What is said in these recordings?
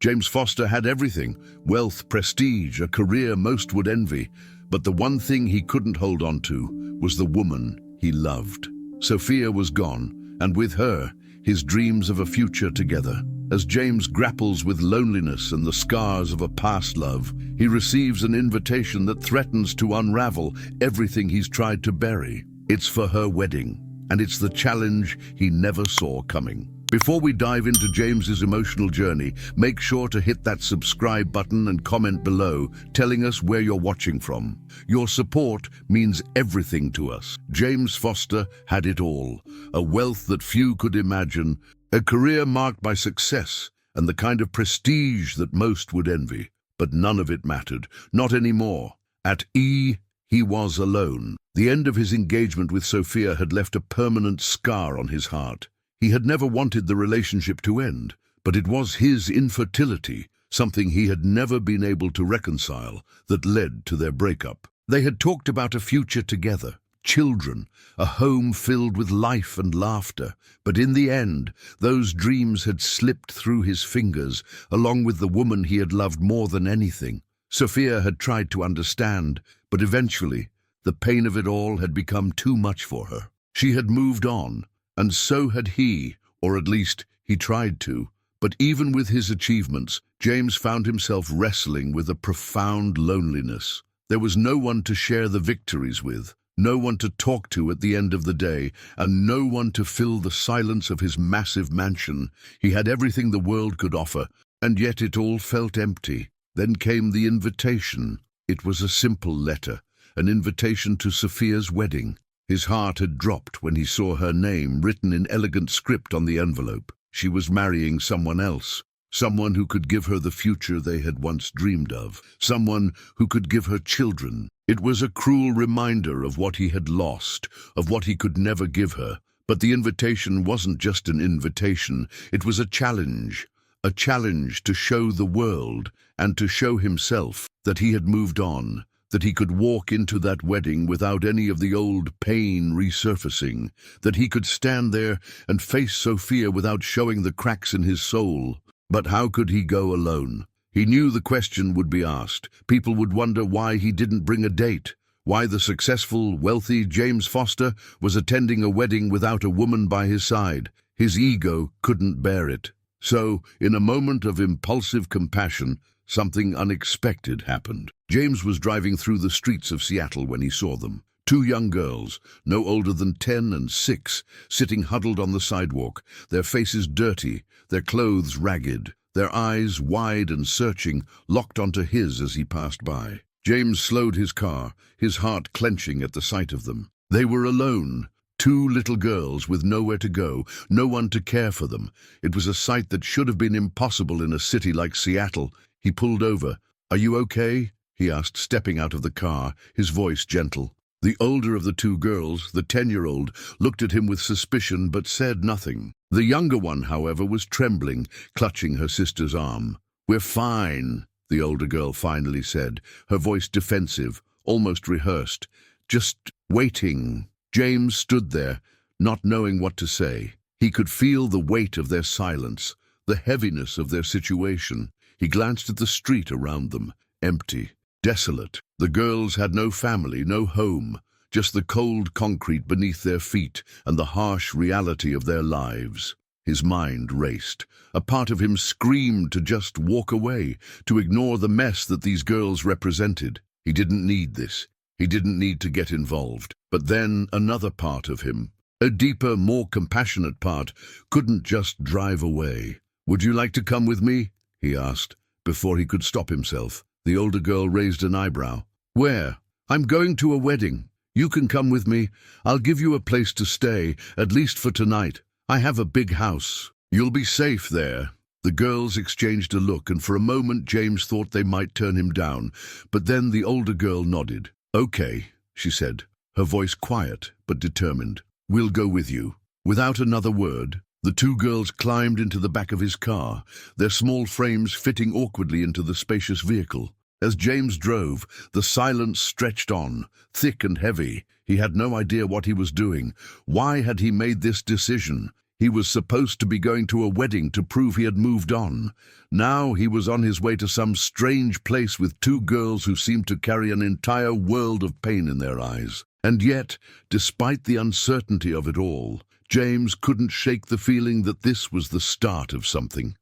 James Foster had everything: wealth, prestige, a career most would envy. But the one thing he couldn't hold on to was the woman he loved. Sophia was gone, and with her, his dreams of a future together. As James grapples with loneliness and the scars of a past love, he receives an invitation that threatens to unravel everything he's tried to bury. It's for her wedding, and it's the challenge he never saw coming. Before we dive into James's emotional journey, make sure to hit that subscribe button and comment below, telling us where you're watching from. Your support means everything to us. James Foster had it all: a wealth that few could imagine, a career marked by success, and the kind of prestige that most would envy. But none of it mattered, not anymore. At E, he was alone. The end of his engagement with Sophia had left a permanent scar on his heart. He had never wanted the relationship to end, but it was his infertility, something he had never been able to reconcile, that led to their breakup. They had talked about a future together, children, a home filled with life and laughter, but in the end, those dreams had slipped through his fingers, along with the woman he had loved more than anything. Sophia had tried to understand, but eventually, the pain of it all had become too much for her. She had moved on, and so had he, or at least he tried to. But even with his achievements, James found himself wrestling with a profound loneliness. There was no one to share the victories with, no one to talk to at the end of the day, and no one to fill the silence of his massive mansion. He had everything the world could offer, and yet it all felt empty. Then came the invitation. It was a simple letter, an invitation to Sophia's wedding. His heart had dropped when he saw her name written in elegant script on the envelope. She was marrying someone else, someone who could give her the future they had once dreamed of, someone who could give her children. It was a cruel reminder of what he had lost, of what he could never give her. But the invitation wasn't just an invitation, it was a challenge to show the world and to show himself that he had moved on, that he could walk into that wedding without any of the old pain resurfacing, that he could stand there and face Sophia without showing the cracks in his soul. But how could he go alone? He knew the question would be asked. People would wonder why he didn't bring a date, why the successful, wealthy James Foster was attending a wedding without a woman by his side. His ego couldn't bear it. So, in a moment of impulsive compassion, something unexpected happened. James was driving through the streets of Seattle when he saw them. Two young girls, no older than 10 and 6, sitting huddled on the sidewalk, their faces dirty, their clothes ragged, their eyes wide and searching, locked onto his as he passed by. James slowed his car, his heart clenching at the sight of them. They were alone. Two little girls with nowhere to go, no one to care for them. It was a sight that should have been impossible in a city like Seattle. He pulled over. "Are you okay?" he asked, stepping out of the car, his voice gentle. The older of the two girls, the 10-year-old, looked at him with suspicion but said nothing. The younger one, however, was trembling, clutching her sister's arm. "We're fine," the older girl finally said, her voice defensive, almost rehearsed. "Just waiting." James stood there, not knowing what to say. He could feel the weight of their silence, the heaviness of their situation. He glanced at the street around them, empty, desolate. The girls had no family, no home, just the cold concrete beneath their feet and the harsh reality of their lives. His mind raced. A part of him screamed to just walk away, to ignore the mess that these girls represented. He didn't need this. He didn't need to get involved. But then another part of him, a deeper, more compassionate part, couldn't just drive away. "Would you like to come with me?" he asked, before he could stop himself. The older girl raised an eyebrow. "Where?" "I'm going to a wedding. You can come with me. I'll give you a place to stay, at least for tonight. I have a big house. You'll be safe there." The girls exchanged a look, and for a moment James thought they might turn him down, but then the older girl nodded. "Okay," she said, her voice quiet but determined. "We'll go with you." Without another word, the two girls climbed into the back of his car, their small frames fitting awkwardly into the spacious vehicle. As James drove, the silence stretched on, thick and heavy. He had no idea what he was doing. Why had he made this decision? He was supposed to be going to a wedding to prove he had moved on. Now he was on his way to some strange place with two girls who seemed to carry an entire world of pain in their eyes. And yet, despite the uncertainty of it all, James couldn't shake the feeling that this was the start of something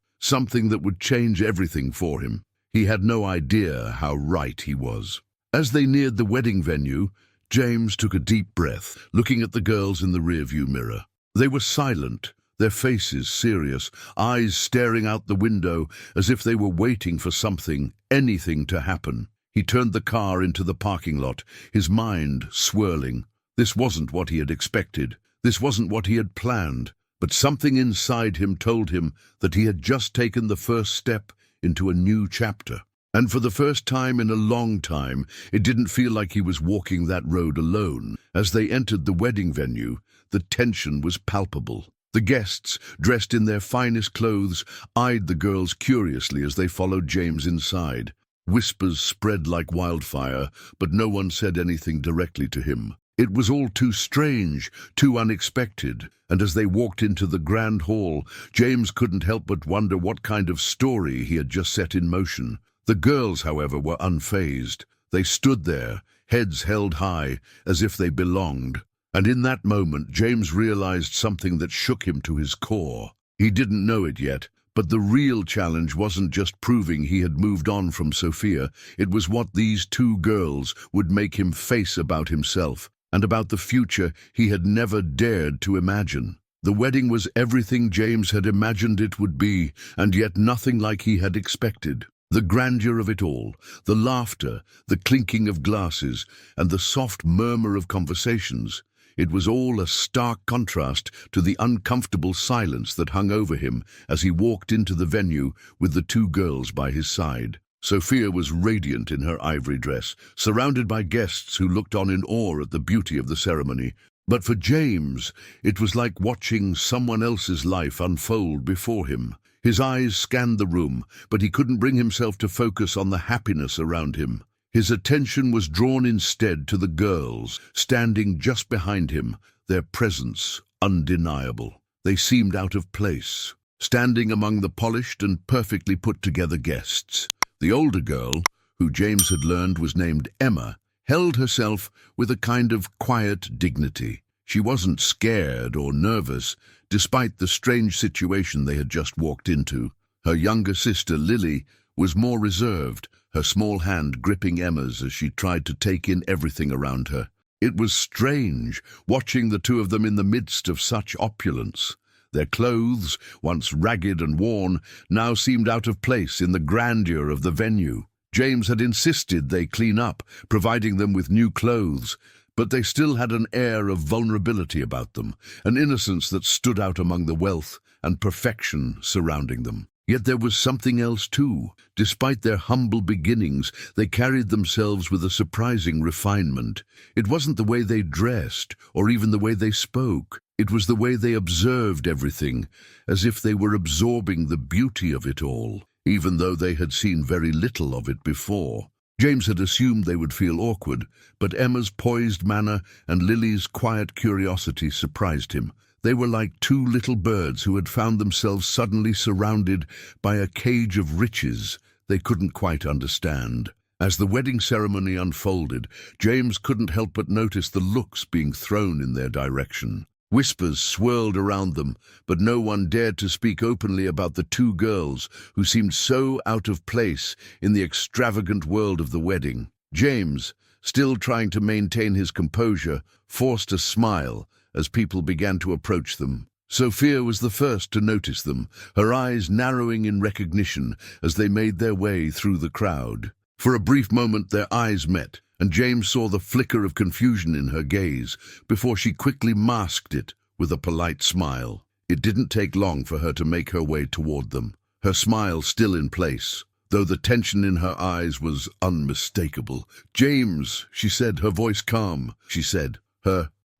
that would change everything for him. He had no idea how right he was. As they neared the wedding venue, James took a deep breath, looking at the girls in the rearview mirror. They were silent, their faces serious, eyes staring out the window as if they were waiting for something, anything to happen. He turned the car into the parking lot, his mind swirling. This wasn't what he had expected. This wasn't what he had planned. But something inside him told him that he had just taken the first step into a new chapter. And for the first time in a long time, it didn't feel like he was walking that road alone. As they entered the wedding venue, the tension was palpable. The guests, dressed in their finest clothes, eyed the girls curiously as they followed James inside. Whispers spread like wildfire, but no one said anything directly to him. It was all too strange, too unexpected, and as they walked into the grand hall, James couldn't help but wonder what kind of story he had just set in motion. The girls, however, were unfazed. They stood there, heads held high, as if they belonged. And in that moment, James realized something that shook him to his core. He didn't know it yet, but the real challenge wasn't just proving he had moved on from Sophia. It was what these two girls would make him face about himself, and about the future he had never dared to imagine. The wedding was everything James had imagined it would be, and yet nothing like he had expected. The grandeur of it all, the laughter, the clinking of glasses, and the soft murmur of conversations, it was all a stark contrast to the uncomfortable silence that hung over him as he walked into the venue with the two girls by his side. Sophia was radiant in her ivory dress, surrounded by guests who looked on in awe at the beauty of the ceremony. But for James, it was like watching someone else's life unfold before him. His eyes scanned the room, but he couldn't bring himself to focus on the happiness around him. His attention was drawn instead to the girls, standing just behind him, their presence undeniable. They seemed out of place, standing among the polished and perfectly put-together guests. The older girl, who James had learned was named Emma, held herself with a kind of quiet dignity. She wasn't scared or nervous, despite the strange situation they had just walked into. Her younger sister, Lily, was more reserved, her small hand gripping Emma's as she tried to take in everything around her. It was strange, watching the two of them in the midst of such opulence. Their clothes, once ragged and worn, now seemed out of place in the grandeur of the venue. James had insisted they clean up, providing them with new clothes, but they still had an air of vulnerability about them, an innocence that stood out among the wealth and perfection surrounding them. Yet there was something else too. Despite their humble beginnings, they carried themselves with a surprising refinement. It wasn't the way they dressed, or even the way they spoke. It was the way they observed everything, as if they were absorbing the beauty of it all, even though they had seen very little of it before. James had assumed they would feel awkward, but Emma's poised manner and Lily's quiet curiosity surprised him. They were like two little birds who had found themselves suddenly surrounded by a cage of riches they couldn't quite understand. As the wedding ceremony unfolded, James couldn't help but notice the looks being thrown in their direction. Whispers swirled around them, but no one dared to speak openly about the two girls who seemed so out of place in the extravagant world of the wedding. James, still trying to maintain his composure, forced a smile as people began to approach them. Sophia was the first to notice them, her eyes narrowing in recognition as they made their way through the crowd. For a brief moment their eyes met, and James saw the flicker of confusion in her gaze before she quickly masked it with a polite smile. It didn't take long for her to make her way toward them, her smile still in place, though the tension in her eyes was unmistakable. "James," she said, her voice calm.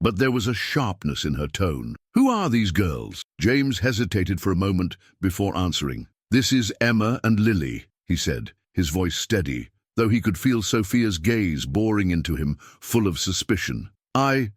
But there was a sharpness in her tone. "Who are these girls?" James hesitated for a moment before answering. "This is Emma and Lily," he said, his voice steady, though he could feel Sophia's gaze boring into him, full of suspicion. I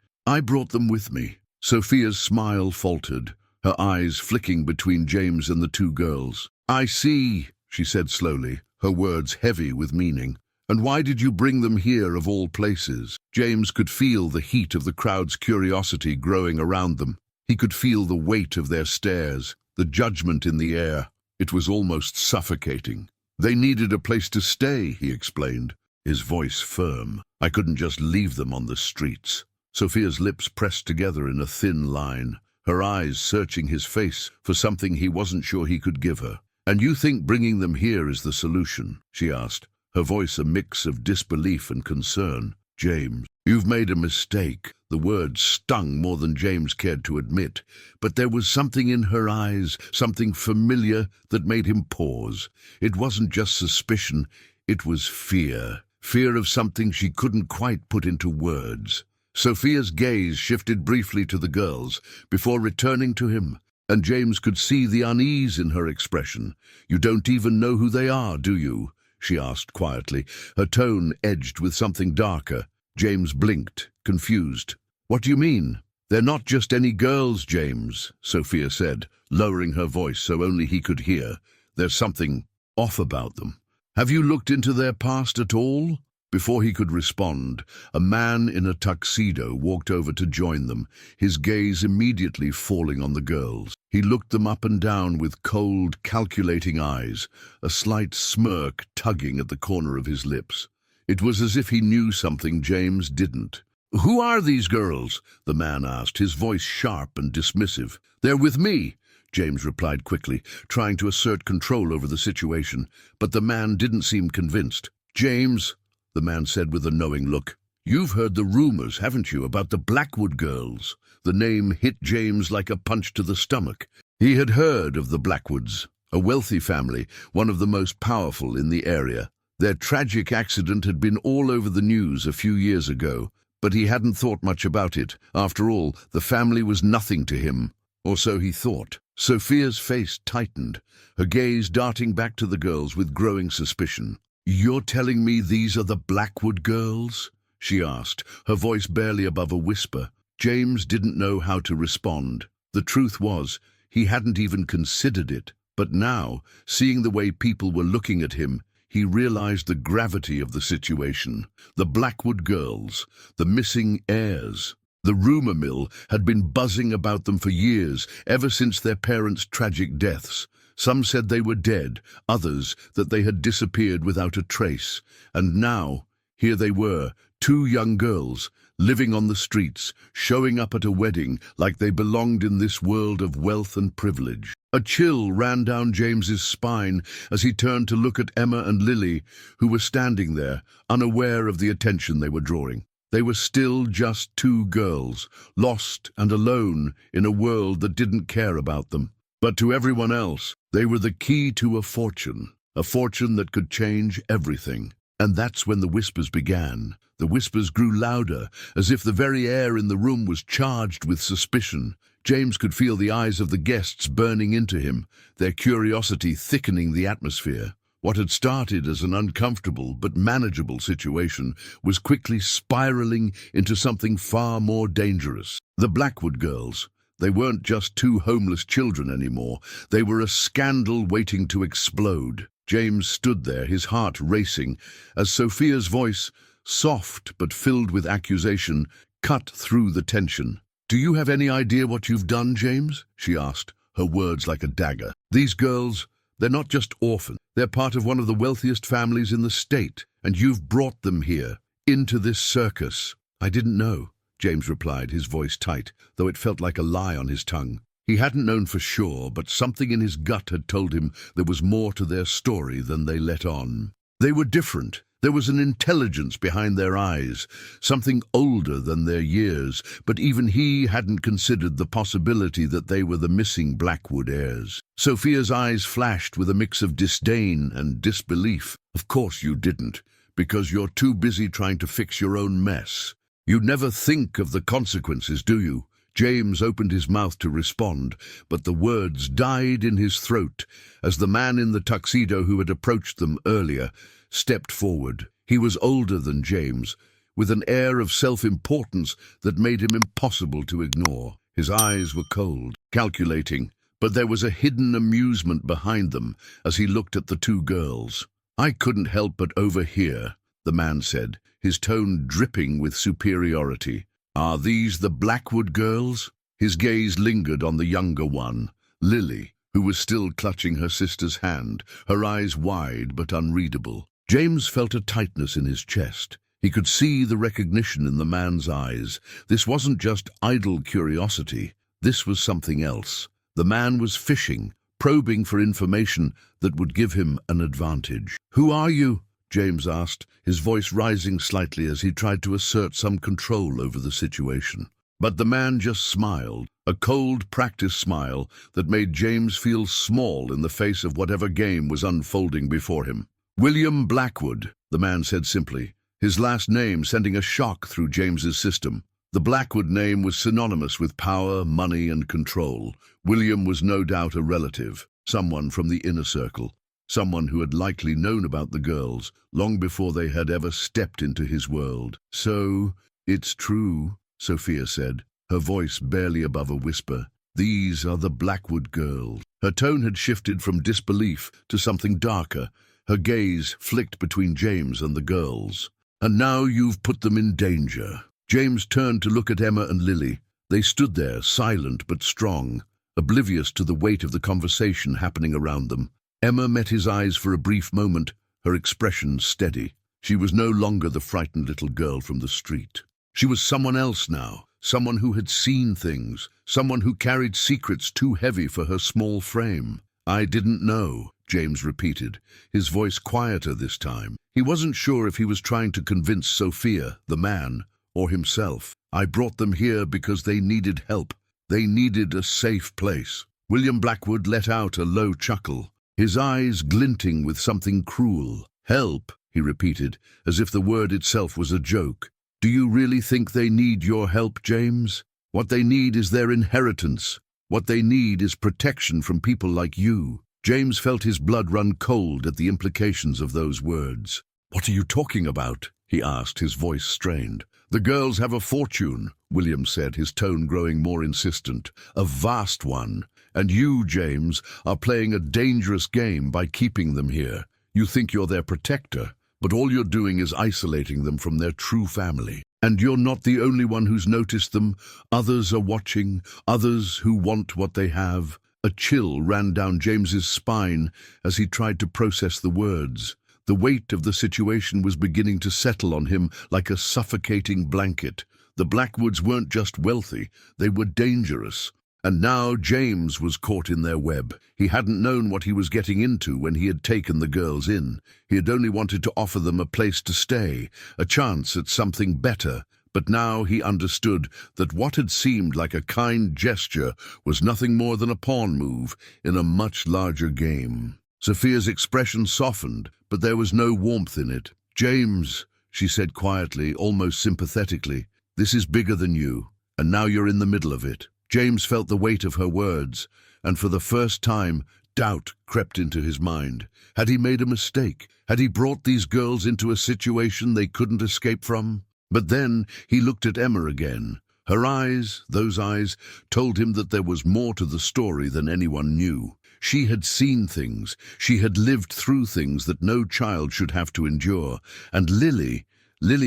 brought them with me." Sophia's smile faltered, her eyes flicking between James and the two girls. "I see," she said slowly, her words heavy with meaning. "And why did you bring them here of all places?" James could feel the heat of the crowd's curiosity growing around them. He could feel the weight of their stares, the judgment in the air. It was almost suffocating. "They needed a place to stay," he explained, his voice firm. "I couldn't just leave them on the streets." Sophia's lips pressed together in a thin line, her eyes searching his face for something he wasn't sure he could give her. "And you think bringing them here is the solution?" she asked, her voice a mix of disbelief and concern. "James, you've made a mistake." The words stung more than James cared to admit, but there was something in her eyes, something familiar, that made him pause. It wasn't just suspicion, it was fear. Fear of something she couldn't quite put into words. Sophia's gaze shifted briefly to the girls, before returning to him, and James could see the unease in her expression. "You don't even know who they are, do you?" she asked quietly, her tone edged with something darker. James blinked, confused. "What do you mean?" "They're not just any girls, James," Sophia said, lowering her voice so only he could hear. "There's something off about them. Have you looked into their past at all?" Before he could respond, a man in a tuxedo walked over to join them, his gaze immediately falling on the girls. He looked them up and down with cold, calculating eyes, a slight smirk tugging at the corner of his lips. It was as if he knew something James didn't. "Who are these girls?" the man asked, his voice sharp and dismissive. "They're with me," James replied quickly, trying to assert control over the situation, but the man didn't seem convinced. "James," the man said with a knowing look, "you've heard the rumors, haven't you, about the Blackwood girls?" The name hit James like a punch to the stomach. He had heard of the Blackwoods, a wealthy family, one of the most powerful in the area. Their tragic accident had been all over the news a few years ago, but he hadn't thought much about it. After all, the family was nothing to him, or so he thought. Sophia's face tightened, her gaze darting back to the girls with growing suspicion. "You're telling me these are the Blackwood girls?" she asked, her voice barely above a whisper. James didn't know how to respond. The truth was, he hadn't even considered it. But now, seeing the way people were looking at him, he realized the gravity of the situation. The Blackwood girls, the missing heirs. The rumor mill had been buzzing about them for years, ever since their parents' tragic deaths. Some said they were dead, others that they had disappeared without a trace. And now, here they were, two young girls, living on the streets, showing up at a wedding like they belonged in this world of wealth and privilege. A chill ran down James's spine as he turned to look at Emma and Lily, who were standing there, unaware of the attention they were drawing. They were still just two girls, lost and alone in a world that didn't care about them. But to everyone else, they were the key to a fortune that could change everything. And that's when the whispers began. The whispers grew louder, as if the very air in the room was charged with suspicion. James could feel the eyes of the guests burning into him, their curiosity thickening the atmosphere. What had started as an uncomfortable but manageable situation was quickly spiraling into something far more dangerous. The Blackwood girls. They weren't just two homeless children anymore. They were a scandal waiting to explode. James stood there, his heart racing, as Sophia's voice, soft but filled with accusation, cut through the tension. "Do you have any idea what you've done, James?" she asked, her words like a dagger. "These girls, they're not just orphans. They're part of one of the wealthiest families in the state, and you've brought them here, into this circus." "I didn't know," James replied, his voice tight, though it felt like a lie on his tongue. He hadn't known for sure, but something in his gut had told him there was more to their story than they let on. They were different. There was an intelligence behind their eyes, something older than their years, but even he hadn't considered the possibility that they were the missing Blackwood heirs. Sophia's eyes flashed with a mix of disdain and disbelief. "Of course you didn't, because you're too busy trying to fix your own mess. You never think of the consequences, do you?" James opened his mouth to respond, but the words died in his throat as the man in the tuxedo who had approached them earlier stepped forward. He was older than James, with an air of self-importance that made him impossible to ignore. His eyes were cold, calculating, but there was a hidden amusement behind them as he looked at the two girls. "I couldn't help but overhear," the man said, his tone dripping with superiority. "Are these the Blackwood girls?" His gaze lingered on the younger one, Lily, who was still clutching her sister's hand, her eyes wide but unreadable. James felt a tightness in his chest. He could see the recognition in the man's eyes. This wasn't just idle curiosity. This was something else. The man was fishing, probing for information that would give him an advantage. "Who are you?" James asked, his voice rising slightly as he tried to assert some control over the situation. But the man just smiled, a cold practice smile that made James feel small in the face of whatever game was unfolding before him. "William Blackwood," the man said simply, his last name sending a shock through James's system. The Blackwood name was synonymous with power, money, and control. William was no doubt a relative, someone from the inner circle, someone who had likely known about the girls long before they had ever stepped into his world. "So, it's true," Sophia said, her voice barely above a whisper. "These are the Blackwood girls." Her tone had shifted from disbelief to something darker. Her gaze flicked between James and the girls. "And now you've put them in danger." James turned to look at Emma and Lily. They stood there, silent but strong, oblivious to the weight of the conversation happening around them. Emma met his eyes for a brief moment, her expression steady. She was no longer the frightened little girl from the street. She was someone else now, someone who had seen things, someone who carried secrets too heavy for her small frame. "I didn't know," James repeated, his voice quieter this time. He wasn't sure if he was trying to convince Sophia, the man, or himself. "I brought them here because they needed help. They needed a safe place." William Blackwood let out a low chuckle, his eyes glinting with something cruel. "Help," he repeated, as if the word itself was a joke. "Do you really think they need your help, James? What they need is their inheritance. What they need is protection from people like you." James felt his blood run cold at the implications of those words. "What are you talking about?" he asked, his voice strained. "The girls have a fortune," William said, his tone growing more insistent. "A vast one. And you, James, are playing a dangerous game by keeping them here. You think you're their protector, but all you're doing is isolating them from their true family. And you're not the only one who's noticed them. Others are watching, others who want what they have." A chill ran down James's spine as he tried to process the words. The weight of the situation was beginning to settle on him like a suffocating blanket. The Blackwoods weren't just wealthy, they were dangerous. And now James was caught in their web. He hadn't known what he was getting into when he had taken the girls in. He had only wanted to offer them a place to stay, a chance at something better. But now he understood that what had seemed like a kind gesture was nothing more than a pawn move in a much larger game. Sophia's expression softened, but there was no warmth in it. "James," she said quietly, almost sympathetically, "this is bigger than you, and now you're in the middle of it." James felt the weight of her words, and for the first time, doubt crept into his mind. Had he made a mistake? Had he brought these girls into a situation they couldn't escape from? But then he looked at Emma again. Her eyes, those eyes, told him that there was more to the story than anyone knew. She had seen things. She had lived through things that no child should have to endure. And Lily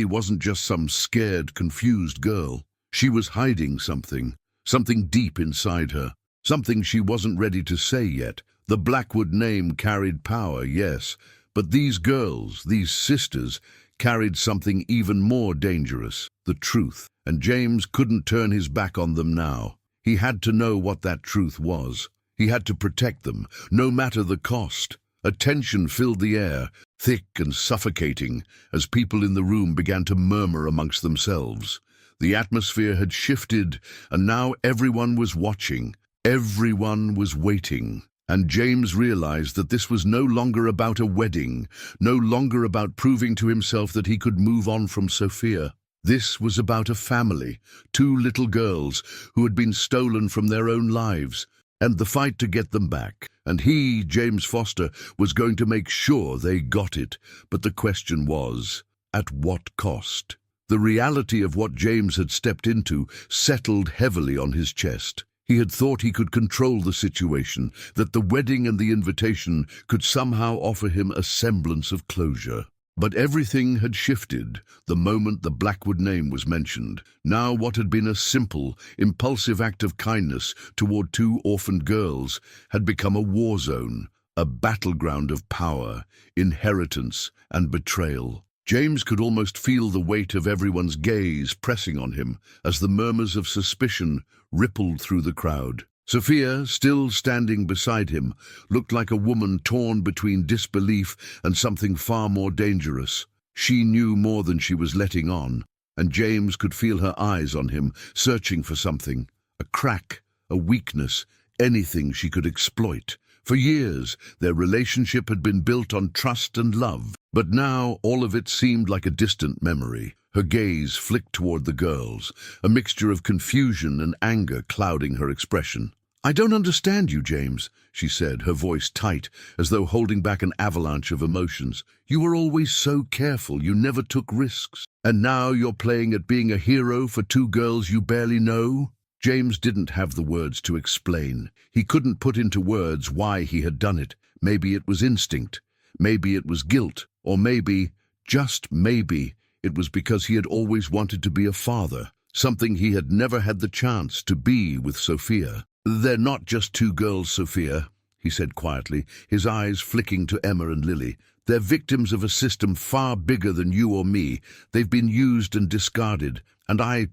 wasn't just some scared, confused girl. She was hiding something deep inside her, something she wasn't ready to say yet. The Blackwood name carried power, yes, but these girls, these sisters, carried something even more dangerous, the truth. And James couldn't turn his back on them now. He had to know what that truth was. He had to protect them, no matter the cost. A tension filled the air, thick and suffocating, as people in the room began to murmur amongst themselves. The atmosphere had shifted, and now everyone was watching. Everyone was waiting. And James realized that this was no longer about a wedding, no longer about proving to himself that he could move on from Sophia. This was about a family, two little girls who had been stolen from their own lives, and the fight to get them back. And he, James Foster, was going to make sure they got it. But the question was, at what cost? The reality of what James had stepped into settled heavily on his chest. He had thought he could control the situation, that the wedding and the invitation could somehow offer him a semblance of closure. But everything had shifted the moment the Blackwood name was mentioned. Now what had been a simple, impulsive act of kindness toward two orphaned girls had become a war zone, a battleground of power, inheritance, and betrayal. James could almost feel the weight of everyone's gaze pressing on him as the murmurs of suspicion rippled through the crowd. Sophia, still standing beside him, looked like a woman torn between disbelief and something far more dangerous. She knew more than she was letting on, and James could feel her eyes on him, searching for something, a crack, a weakness, anything she could exploit. For years, their relationship had been built on trust and love, but now all of it seemed like a distant memory. Her gaze flicked toward the girls, a mixture of confusion and anger clouding her expression. "I don't understand you, James," she said, her voice tight, as though holding back an avalanche of emotions. "You were always so careful, you never took risks. And now you're playing at being a hero for two girls you barely know?" James didn't have the words to explain. He couldn't put into words why he had done it. Maybe it was instinct. Maybe it was guilt. Or maybe, just maybe, it was because he had always wanted to be a father, something he had never had the chance to be with Sophia. "They're not just two girls, Sophia," he said quietly, his eyes flicking to Emma and Lily. "They're victims of a system far bigger than you or me. They've been used and discarded, and I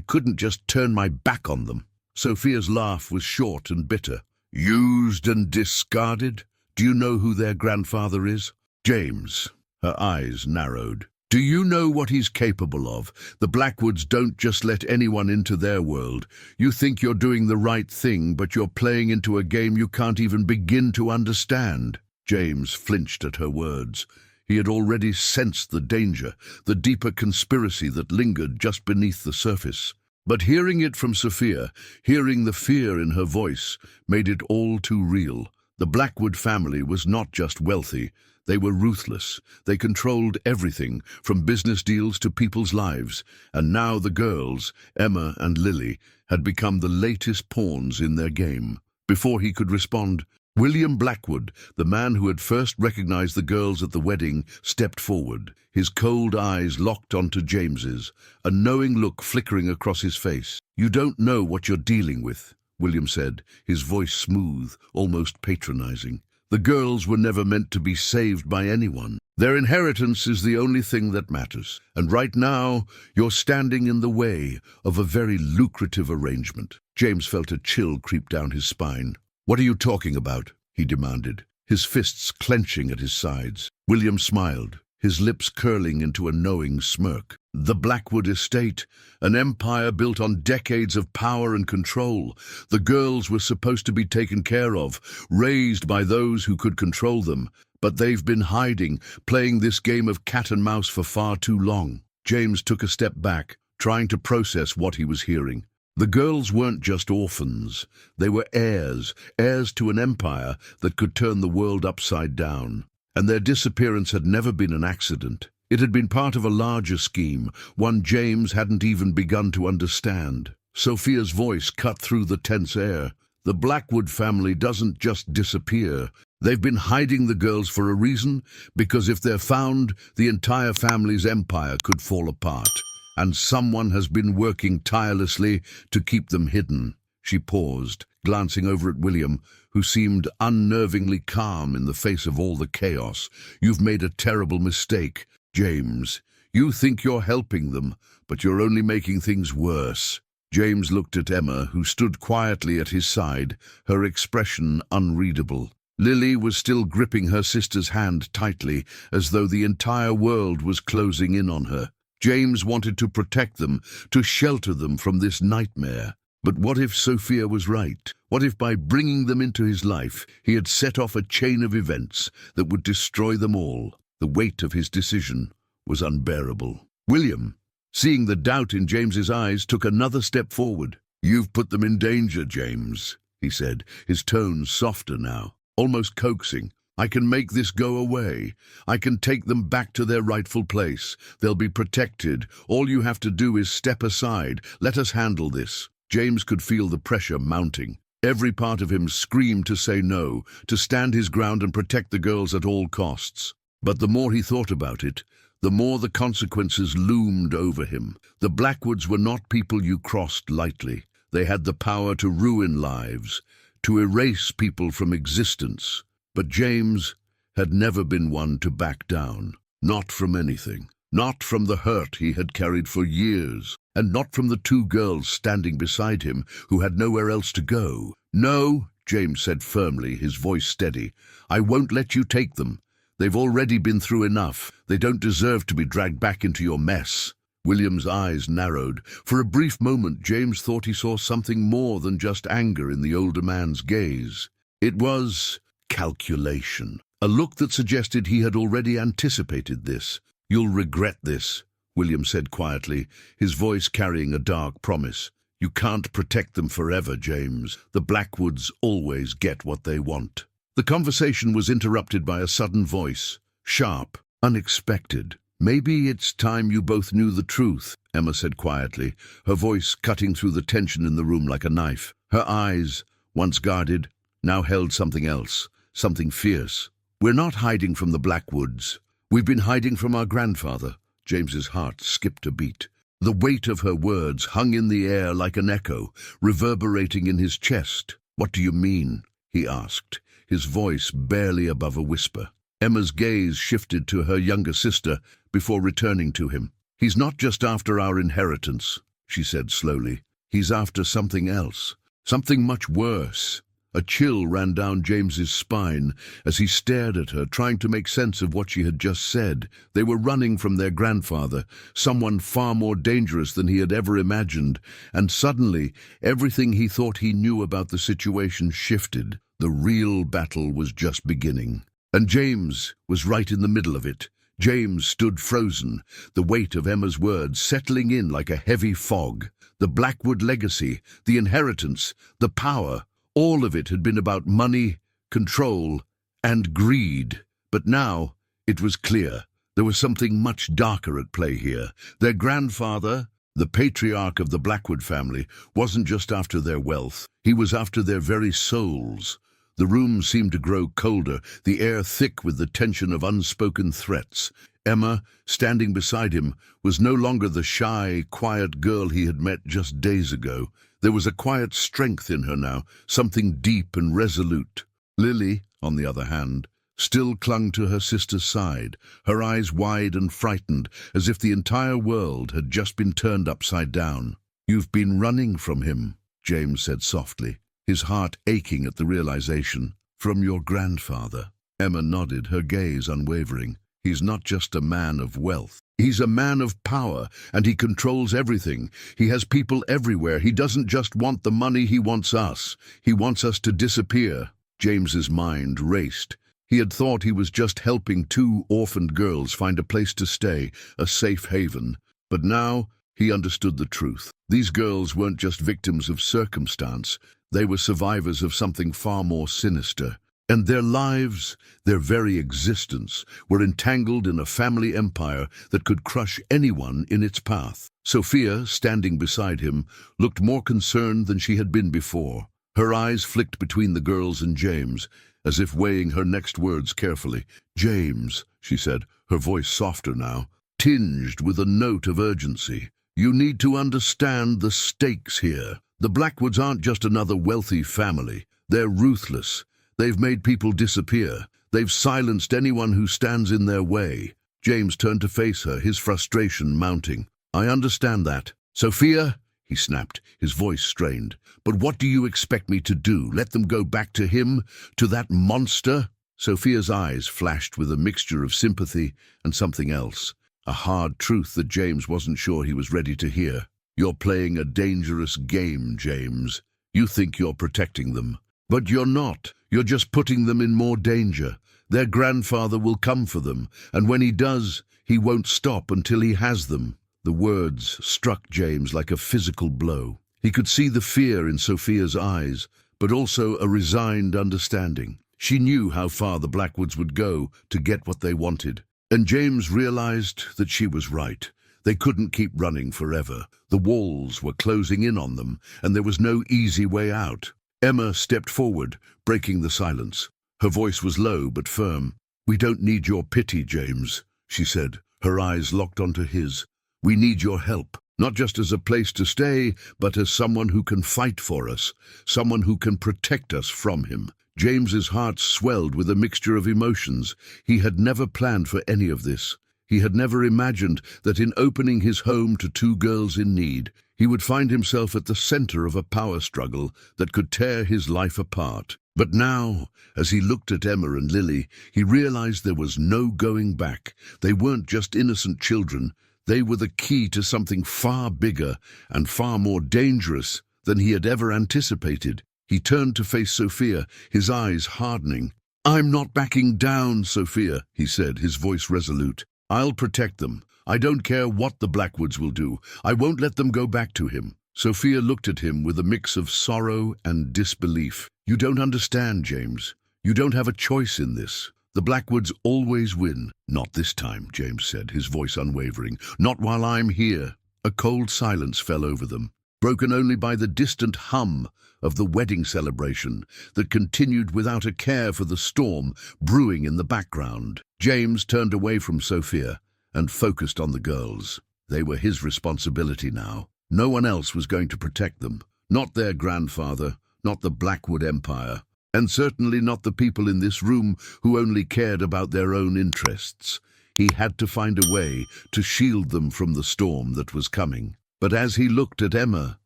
couldn't just turn my back on them." Sophia's laugh was short and bitter. "Used and discarded? Do you know who their grandfather is?" "James." Her eyes narrowed. "Do you know what he's capable of? The Blackwoods don't just let anyone into their world. You think you're doing the right thing, but you're playing into a game you can't even begin to understand." James flinched at her words. He had already sensed the danger, the deeper conspiracy that lingered just beneath the surface. But hearing it from Sophia, hearing the fear in her voice, made it all too real. The Blackwood family was not just wealthy. They were ruthless. They controlled everything, from business deals to people's lives. And now the girls, Emma and Lily, had become the latest pawns in their game. Before he could respond, William Blackwood, the man who had first recognized the girls at the wedding, stepped forward, his cold eyes locked onto James's, a knowing look flickering across his face. "You don't know what you're dealing with," William said, his voice smooth, almost patronizing. "The girls were never meant to be saved by anyone. Their inheritance is the only thing that matters. And right now, you're standing in the way of a very lucrative arrangement." James felt a chill creep down his spine. "What are you talking about?" he demanded, his fists clenching at his sides. William smiled, his lips curling into a knowing smirk. "The Blackwood estate, an empire built on decades of power and control. The girls were supposed to be taken care of, raised by those who could control them. But they've been hiding, playing this game of cat and mouse for far too long." James took a step back, trying to process what he was hearing. The girls weren't just orphans. They were heirs to an empire that could turn the world upside down. And their disappearance had never been an accident. It had been part of a larger scheme, one James hadn't even begun to understand. Sophia's voice cut through the tense air. "The Blackwood family doesn't just disappear. They've been hiding the girls for a reason, because if they're found, the entire family's empire could fall apart. And someone has been working tirelessly to keep them hidden." She paused, glancing over at William, who seemed unnervingly calm in the face of all the chaos. "You've made a terrible mistake, James. You think you're helping them, but you're only making things worse." James looked at Emma, who stood quietly at his side, her expression unreadable. Lily was still gripping her sister's hand tightly, as though the entire world was closing in on her. James wanted to protect them, to shelter them from this nightmare. But what if Sophia was right? What if by bringing them into his life, he had set off a chain of events that would destroy them all? The weight of his decision was unbearable. William, seeing the doubt in James's eyes, took another step forward. "You've put them in danger, James," he said, his tone softer now, almost coaxing. I can make this go away. I can take them back to their rightful place. They'll be protected. All you have to do is step aside. Let us handle this." James could feel the pressure mounting. Every part of him screamed to say no, to stand his ground and protect the girls at all costs. But the more he thought about it, the more the consequences loomed over him. The Blackwoods were not people you crossed lightly. They had the power to ruin lives, to erase people from existence. But James had never been one to back down. Not from anything. Not from the hurt he had carried for years. And not from the two girls standing beside him who had nowhere else to go. "No," James said firmly, his voice steady. "I won't let you take them. They've already been through enough. They don't deserve to be dragged back into your mess." William's eyes narrowed. For a brief moment, James thought he saw something more than just anger in the older man's gaze. It was calculation. A look that suggested he had already anticipated this. "You'll regret this," William said quietly, his voice carrying a dark promise. "You can't protect them forever, James. The Blackwoods always get what they want." The conversation was interrupted by a sudden voice, sharp, unexpected. "Maybe it's time you both knew the truth," Emma said quietly, her voice cutting through the tension in the room like a knife. Her eyes, once guarded, now held something else, something fierce. "We're not hiding from the Blackwoods. We've been hiding from our grandfather." James's heart skipped a beat. The weight of her words hung in the air like an echo, reverberating in his chest. "What do you mean?" he asked, his voice barely above a whisper. Emma's gaze shifted to her younger sister before returning to him. "He's not just after our inheritance," she said slowly. "He's after something else, something much worse." A chill ran down James's spine as he stared at her, trying to make sense of what she had just said. They were running from their grandfather, someone far more dangerous than he had ever imagined, and suddenly everything he thought he knew about the situation shifted. The real battle was just beginning. And James was right in the middle of it. James stood frozen, the weight of Emma's words settling in like a heavy fog. The Blackwood legacy, the inheritance, the power, all of it had been about money, control, and greed. But now it was clear. There was something much darker at play here. Their grandfather, the patriarch of the Blackwood family, wasn't just after their wealth. He was after their very souls. The room seemed to grow colder, the air thick with the tension of unspoken threats. Emma, standing beside him, was no longer the shy, quiet girl he had met just days ago. There was a quiet strength in her now, something deep and resolute. Lily, on the other hand, still clung to her sister's side, her eyes wide and frightened, as if the entire world had just been turned upside down. "You've been running from him," James said softly, his heart aching at the realization. "From your grandfather." Emma nodded, her gaze unwavering. "He's not just a man of wealth. He's a man of power, and he controls everything. He has people everywhere. He doesn't just want the money, he wants us. He wants us to disappear." James's mind raced. He had thought he was just helping two orphaned girls find a place to stay, a safe haven. But now he understood the truth. These girls weren't just victims of circumstance. They were survivors of something far more sinister. And their lives, their very existence, were entangled in a family empire that could crush anyone in its path. Sophia, standing beside him, looked more concerned than she had been before. Her eyes flicked between the girls and James, as if weighing her next words carefully. "James," she said, her voice softer now, tinged with a note of urgency. "You need to understand the stakes here. The Blackwoods aren't just another wealthy family. They're ruthless. They've made people disappear. They've silenced anyone who stands in their way." James turned to face her, his frustration mounting. "I understand that." "Sophia," he snapped, his voice strained. "But what do you expect me to do? Let them go back to him? To that monster?" Sophia's eyes flashed with a mixture of sympathy and something else. A hard truth that James wasn't sure he was ready to hear. "You're playing a dangerous game, James. You think you're protecting them. But you're not. You're just putting them in more danger. Their grandfather will come for them, and when he does, he won't stop until he has them." The words struck James like a physical blow. He could see the fear in Sophia's eyes, but also a resigned understanding. She knew how far the Blackwoods would go to get what they wanted. And James realized that she was right. They couldn't keep running forever. The walls were closing in on them, and there was no easy way out. Emma stepped forward, breaking the silence. Her voice was low but firm. "We don't need your pity, James," she said, her eyes locked onto his. "We need your help, not just as a place to stay, but as someone who can fight for us, someone who can protect us from him." James's heart swelled with a mixture of emotions. He had never planned for any of this. He had never imagined that in opening his home to two girls in need, he would find himself at the center of a power struggle that could tear his life apart. But now, as he looked at Emma and Lily, he realized there was no going back. They weren't just innocent children. They were the key to something far bigger and far more dangerous than he had ever anticipated. He turned to face Sophia, his eyes hardening. "I'm not backing down, Sophia," he said, his voice resolute. "I'll protect them. I don't care what the Blackwoods will do. I won't let them go back to him." Sophia looked at him with a mix of sorrow and disbelief. "You don't understand, James. You don't have a choice in this. The Blackwoods always win." "Not this time," James said, his voice unwavering. "Not while I'm here." A cold silence fell over them, broken only by the distant hum of the wedding celebration that continued without a care for the storm brewing in the background. James turned away from Sophia and focused on the girls. They were his responsibility now. No one else was going to protect them. Not their grandfather, not the Blackwood Empire, and certainly not the people in this room who only cared about their own interests. He had to find a way to shield them from the storm that was coming. But as he looked at Emma,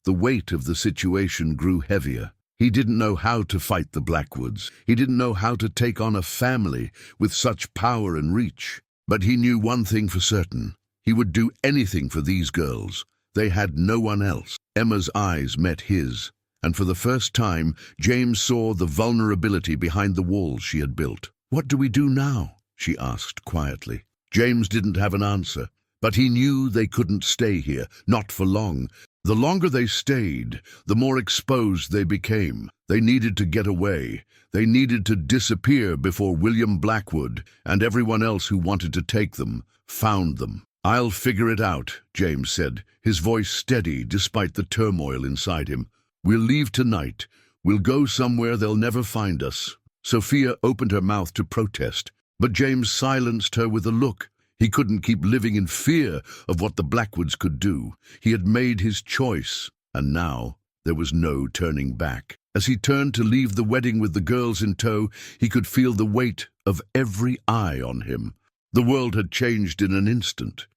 the weight of the situation grew heavier. He didn't know how to fight the Blackwoods. He didn't know how to take on a family with such power and reach. But he knew one thing for certain. He would do anything for these girls. They had no one else. Emma's eyes met his, and for the first time, James saw the vulnerability behind the walls she had built. "What do we do now?" she asked quietly. James didn't have an answer, but he knew they couldn't stay here, not for long. The longer they stayed, the more exposed they became. They needed to get away. They needed to disappear before William Blackwood and everyone else who wanted to take them found them. "I'll figure it out," James said, his voice steady despite the turmoil inside him. "We'll leave tonight. We'll go somewhere they'll never find us." Sophia opened her mouth to protest, but James silenced her with a look. He couldn't keep living in fear of what the Blackwoods could do. He had made his choice, and now there was no turning back. As he turned to leave the wedding with the girls in tow, he could feel the weight of every eye on him. The world had changed in an instant.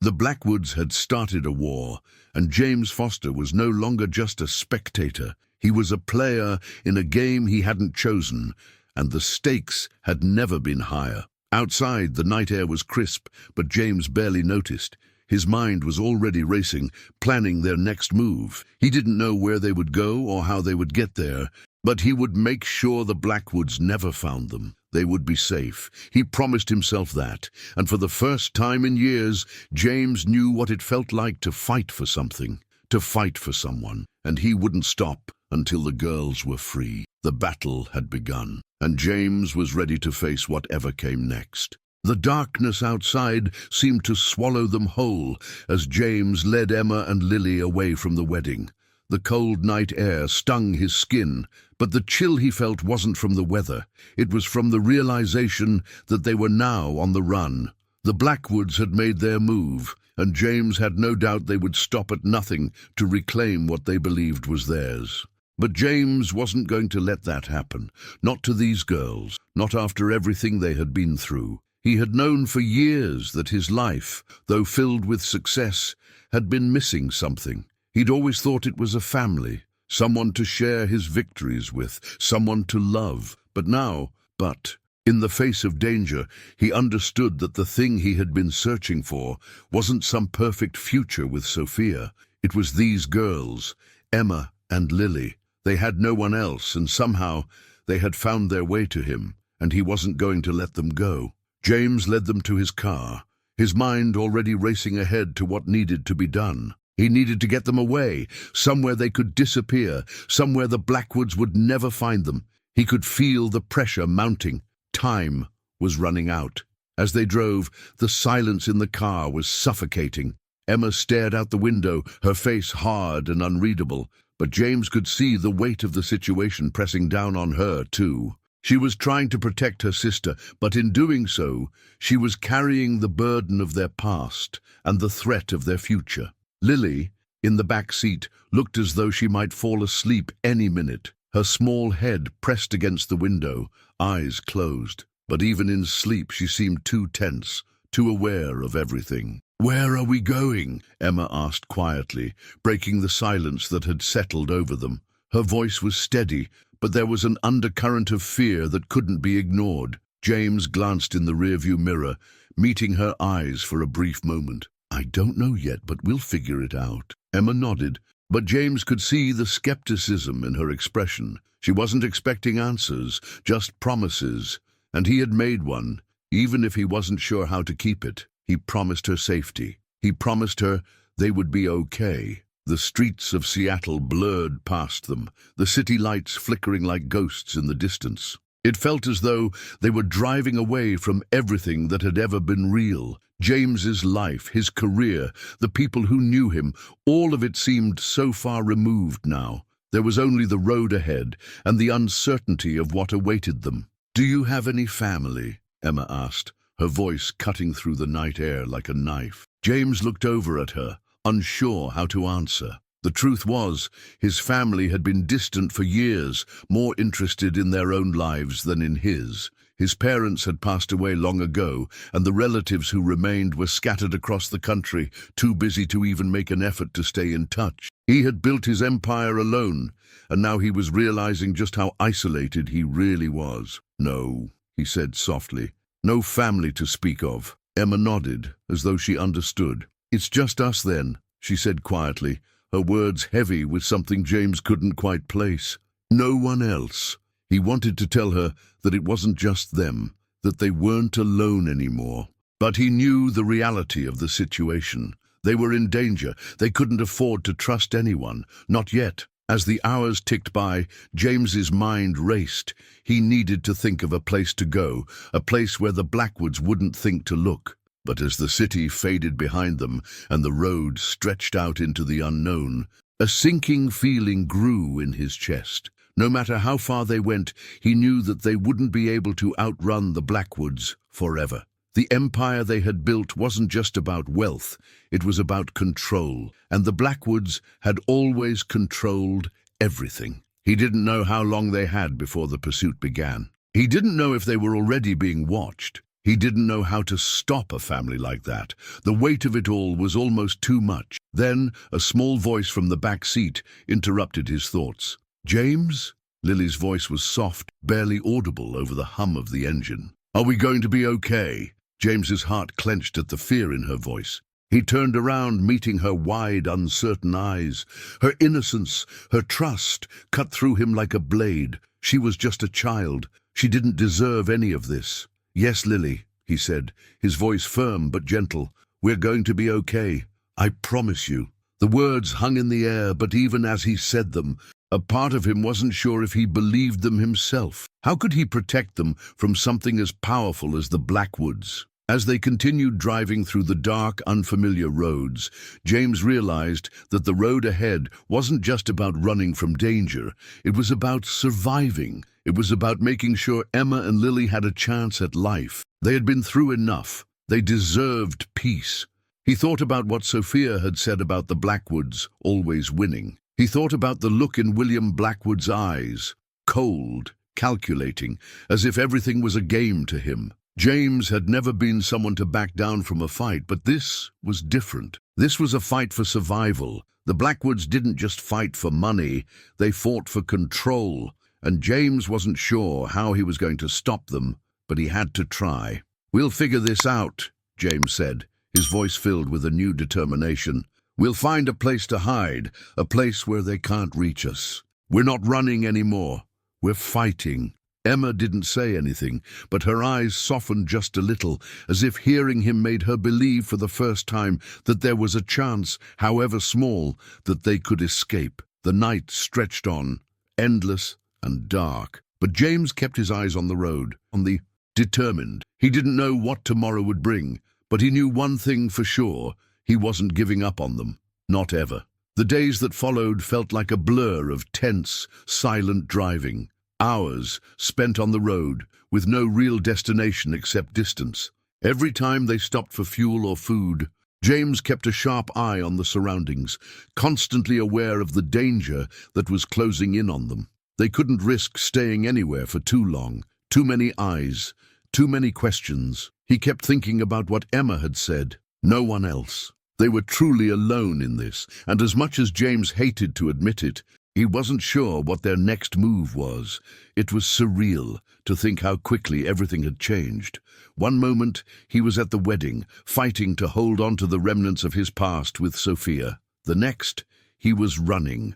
The Blackwoods had started a war, and James Foster was no longer just a spectator. He was a player in a game he hadn't chosen, and the stakes had never been higher. Outside, the night air was crisp, but James barely noticed. His mind was already racing, planning their next move. He didn't know where they would go or how they would get there, but he would make sure the Blackwoods never found them. They would be safe. He promised himself that, and for the first time in years, James knew what it felt like to fight for something, to fight for someone, and he wouldn't stop until the girls were free. The battle had begun, and James was ready to face whatever came next. The darkness outside seemed to swallow them whole as James led Emma and Lily away from the wedding. The cold night air stung his skin, but the chill he felt wasn't from the weather. It was from the realization that they were now on the run. The Blackwoods had made their move, and James had no doubt they would stop at nothing to reclaim what they believed was theirs. But James wasn't going to let that happen. Not to these girls, not after everything they had been through. He had known for years that his life, though filled with success, had been missing something. He'd always thought it was a family, someone to share his victories with, someone to love. But in the face of danger, he understood that the thing he had been searching for wasn't some perfect future with Sophia. It was these girls, Emma and Lily. They had no one else, and somehow they had found their way to him, and he wasn't going to let them go. James led them to his car, his mind already racing ahead to what needed to be done. He needed to get them away, somewhere they could disappear, somewhere the Blackwoods would never find them. He could feel the pressure mounting. Time was running out. As they drove, the silence in the car was suffocating. Emma stared out the window, her face hard and unreadable, but James could see the weight of the situation pressing down on her, too. She was trying to protect her sister, but in doing so, she was carrying the burden of their past and the threat of their future. Lily, in the back seat, looked as though she might fall asleep any minute, her small head pressed against the window, eyes closed. But even in sleep she seemed too tense, too aware of everything. "Where are we going?" Emma asked quietly, breaking the silence that had settled over them. Her voice was steady, but there was an undercurrent of fear that couldn't be ignored. James glanced in the rearview mirror, meeting her eyes for a brief moment. "I don't know yet, but we'll figure it out." Emma nodded, but James could see the skepticism in her expression. She wasn't expecting answers, just promises, and he had made one, even if he wasn't sure how to keep it. He promised her safety. He promised her they would be okay. The streets of Seattle blurred past them, the city lights flickering like ghosts in the distance. It felt as though they were driving away from everything that had ever been real. James's life, his career, the people who knew him, all of it seemed so far removed now. There was only the road ahead and the uncertainty of what awaited them. "Do you have any family?" Emma asked, her voice cutting through the night air like a knife. James looked over at her, unsure how to answer. The truth was, his family had been distant for years, more interested in their own lives than in his. His parents had passed away long ago, and the relatives who remained were scattered across the country, too busy to even make an effort to stay in touch. He had built his empire alone, and now he was realizing just how isolated he really was. "No," he said softly. "No family to speak of." Emma nodded, as though she understood. "It's just us then," she said quietly, her words heavy with something James couldn't quite place. "No one else." He wanted to tell her that it wasn't just them, that they weren't alone anymore. But he knew the reality of the situation. They were in danger. They couldn't afford to trust anyone, not yet. As the hours ticked by, James's mind raced. He needed to think of a place to go, a place where the Blackwoods wouldn't think to look. But as the city faded behind them and the road stretched out into the unknown, a sinking feeling grew in his chest. No matter how far they went, he knew that they wouldn't be able to outrun the Blackwoods forever. The empire they had built wasn't just about wealth, it was about control, and the Blackwoods had always controlled everything. He didn't know how long they had before the pursuit began. He didn't know if they were already being watched. He didn't know how to stop a family like that. The weight of it all was almost too much. Then a small voice from the back seat interrupted his thoughts. "James?" Lily's voice was soft, barely audible over the hum of the engine. "Are we going to be okay?" James's heart clenched at the fear in her voice. He turned around, meeting her wide, uncertain eyes. Her innocence, her trust, cut through him like a blade. She was just a child. She didn't deserve any of this. "Yes, Lily," he said, his voice firm but gentle. "We're going to be okay. I promise you." The words hung in the air, but even as he said them, a part of him wasn't sure if he believed them himself. How could he protect them from something as powerful as the Blackwoods? As they continued driving through the dark, unfamiliar roads, James realized that the road ahead wasn't just about running from danger. It was about surviving. It was about making sure Emma and Lily had a chance at life. They had been through enough. They deserved peace. He thought about what Sophia had said about the Blackwoods always winning. He thought about the look in William Blackwood's eyes, cold, calculating, as if everything was a game to him. James had never been someone to back down from a fight, but this was different. This was a fight for survival. The Blackwoods didn't just fight for money, they fought for control, and James wasn't sure how he was going to stop them, but he had to try. "We'll figure this out," James said, his voice filled with a new determination. "We'll find a place to hide, a place where they can't reach us. We're not running anymore. We're fighting." Emma didn't say anything, but her eyes softened just a little, as if hearing him made her believe for the first time that there was a chance, however small, that they could escape. The night stretched on, endless and dark. But James kept his eyes on the road, on the determined. He didn't know what tomorrow would bring, but he knew one thing for sure: he wasn't giving up on them. Not ever. The days that followed felt like a blur of tense, silent driving. Hours spent on the road, with no real destination except distance. Every time they stopped for fuel or food, James kept a sharp eye on the surroundings, constantly aware of the danger that was closing in on them. They couldn't risk staying anywhere for too long. Too many eyes, too many questions. He kept thinking about what Emma had said. No one else. They were truly alone in this, and as much as James hated to admit it, he wasn't sure what their next move was. It was surreal to think how quickly everything had changed. One moment, he was at the wedding, fighting to hold on to the remnants of his past with Sophia. The next, he was running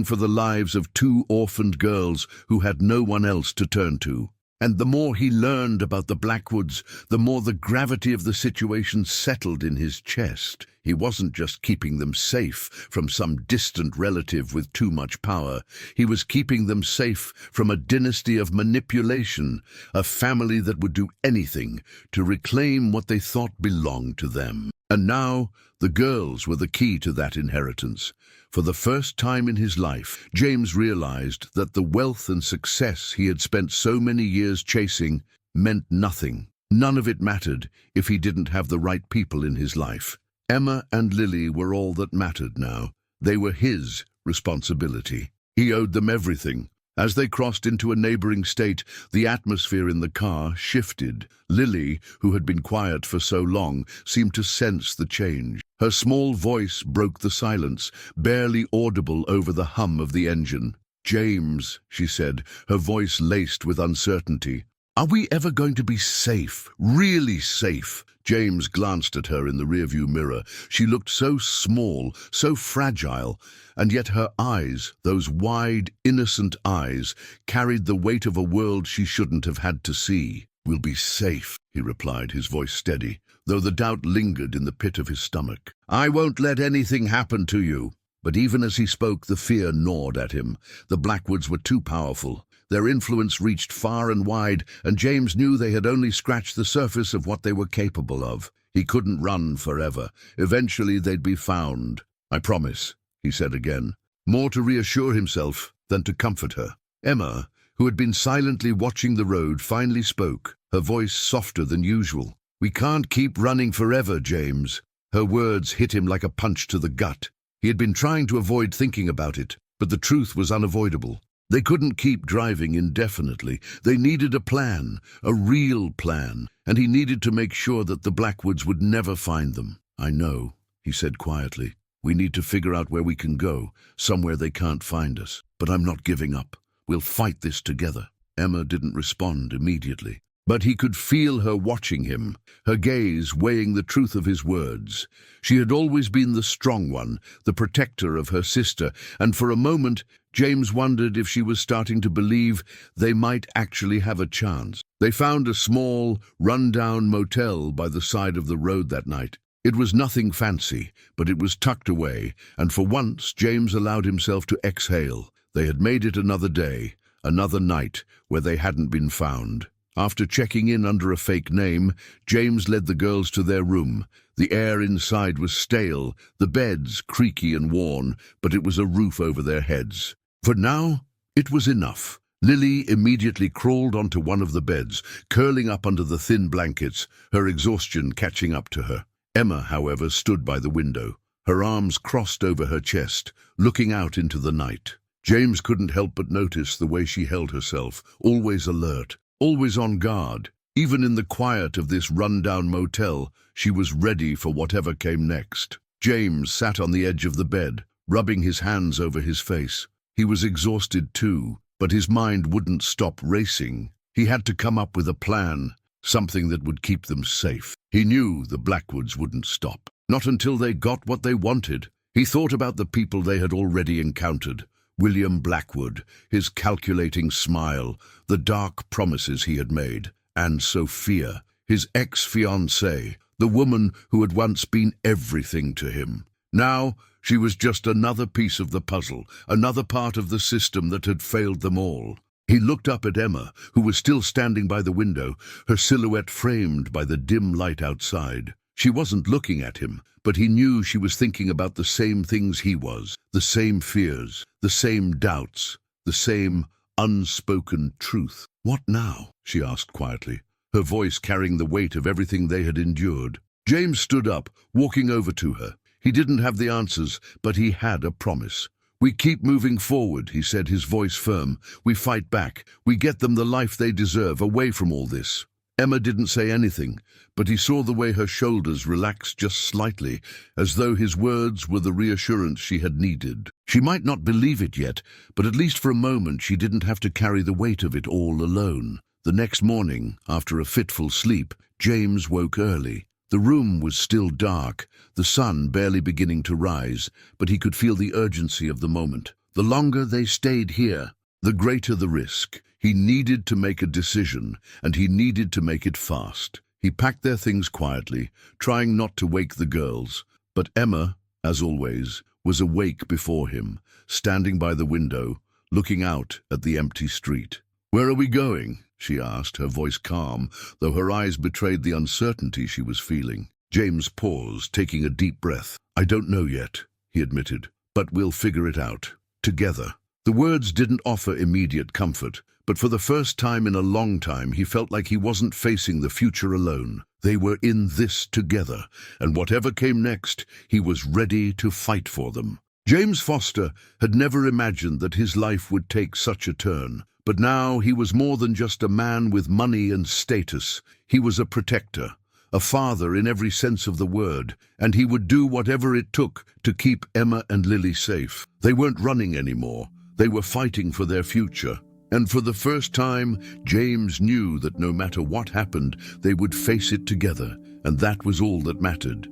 for the lives of two orphaned girls who had no one else to turn to. And the more he learned about the Blackwoods, the more the gravity of the situation settled in his chest. He wasn't just keeping them safe from some distant relative with too much power. He was keeping them safe from a dynasty of manipulation, a family that would do anything to reclaim what they thought belonged to them. And now, the girls were the key to that inheritance. For the first time in his life, James realized that the wealth and success he had spent so many years chasing meant nothing. None of it mattered if he didn't have the right people in his life. Emma and Lily were all that mattered now. They were his responsibility. He owed them everything. As they crossed into a neighboring state, the atmosphere in the car shifted. Lily, who had been quiet for so long, seemed to sense the change. Her small voice broke the silence, barely audible over the hum of the engine. "James," she said, her voice laced with uncertainty, "are we ever going to be safe, really safe?" James glanced at her in the rearview mirror. She looked so small, so fragile, and yet her eyes, those wide, innocent eyes, carried the weight of a world she shouldn't have had to see. "We'll be safe," he replied, his voice steady, though the doubt lingered in the pit of his stomach. "I won't let anything happen to you." But even as he spoke, the fear gnawed at him. The Blackwoods were too powerful. Their influence reached far and wide, and James knew they had only scratched the surface of what they were capable of. He couldn't run forever. Eventually they'd be found. "I promise," he said again, more to reassure himself than to comfort her. Emma, who had been silently watching the road, finally spoke, her voice softer than usual. "We can't keep running forever, James." Her words hit him like a punch to the gut. He had been trying to avoid thinking about it, but the truth was unavoidable. They couldn't keep driving indefinitely. They needed a plan, a real plan, and he needed to make sure that the Blackwoods would never find them. "I know," he said quietly. "We need to figure out where we can go, somewhere they can't find us. But I'm not giving up. We'll fight this together." Emma didn't respond immediately, but he could feel her watching him, her gaze weighing the truth of his words. She had always been the strong one, the protector of her sister, and for a moment James wondered if she was starting to believe they might actually have a chance. They found a small, run-down motel by the side of the road that night. It was nothing fancy, but it was tucked away, and for once James allowed himself to exhale. They had made it another day, another night, where they hadn't been found. After checking in under a fake name, James led the girls to their room. The air inside was stale, the beds creaky and worn, but it was a roof over their heads. For now, it was enough. Lily immediately crawled onto one of the beds, curling up under the thin blankets, her exhaustion catching up to her. Emma, however, stood by the window, her arms crossed over her chest, looking out into the night. James couldn't help but notice the way she held herself, always alert, always on guard. Even in the quiet of this run-down motel, she was ready for whatever came next. James sat on the edge of the bed, rubbing his hands over his face. He was exhausted too, but his mind wouldn't stop racing. He had to come up with a plan, something that would keep them safe. He knew the Blackwoods wouldn't stop, not until they got what they wanted. He thought about the people they had already encountered. William Blackwood, his calculating smile, the dark promises he had made, and Sophia, his ex-fiancée, the woman who had once been everything to him. Now, she was just another piece of the puzzle, another part of the system that had failed them all. He looked up at Emma, who was still standing by the window, her silhouette framed by the dim light outside. She wasn't looking at him, but he knew she was thinking about the same things he was, the same fears, the same doubts, the same unspoken truth. "What now?" she asked quietly, her voice carrying the weight of everything they had endured. James stood up, walking over to her. He didn't have the answers, but he had a promise. "We keep moving forward," he said, his voice firm. "We fight back. We get them the life they deserve, away from all this." Emma didn't say anything, but he saw the way her shoulders relaxed just slightly, as though his words were the reassurance she had needed. She might not believe it yet, but at least for a moment she didn't have to carry the weight of it all alone. The next morning, after a fitful sleep, James woke early. The room was still dark, the sun barely beginning to rise, but he could feel the urgency of the moment. The longer they stayed here, the greater the risk. He needed to make a decision, and he needed to make it fast. He packed their things quietly, trying not to wake the girls. But Emma, as always, was awake before him, standing by the window, looking out at the empty street. "Where are we going?" she asked, her voice calm, though her eyes betrayed the uncertainty she was feeling. James paused, taking a deep breath. "I don't know yet," he admitted, "but we'll figure it out. Together." The words didn't offer immediate comfort, but for the first time in a long time he felt like he wasn't facing the future alone. They were in this together, and whatever came next, he was ready to fight for them. James Foster had never imagined that his life would take such a turn. But now he was more than just a man with money and status. He was a protector, a father in every sense of the word, and he would do whatever it took to keep Emma and Lily safe. They weren't running anymore. They were fighting for their future. And for the first time, James knew that no matter what happened, they would face it together, and that was all that mattered.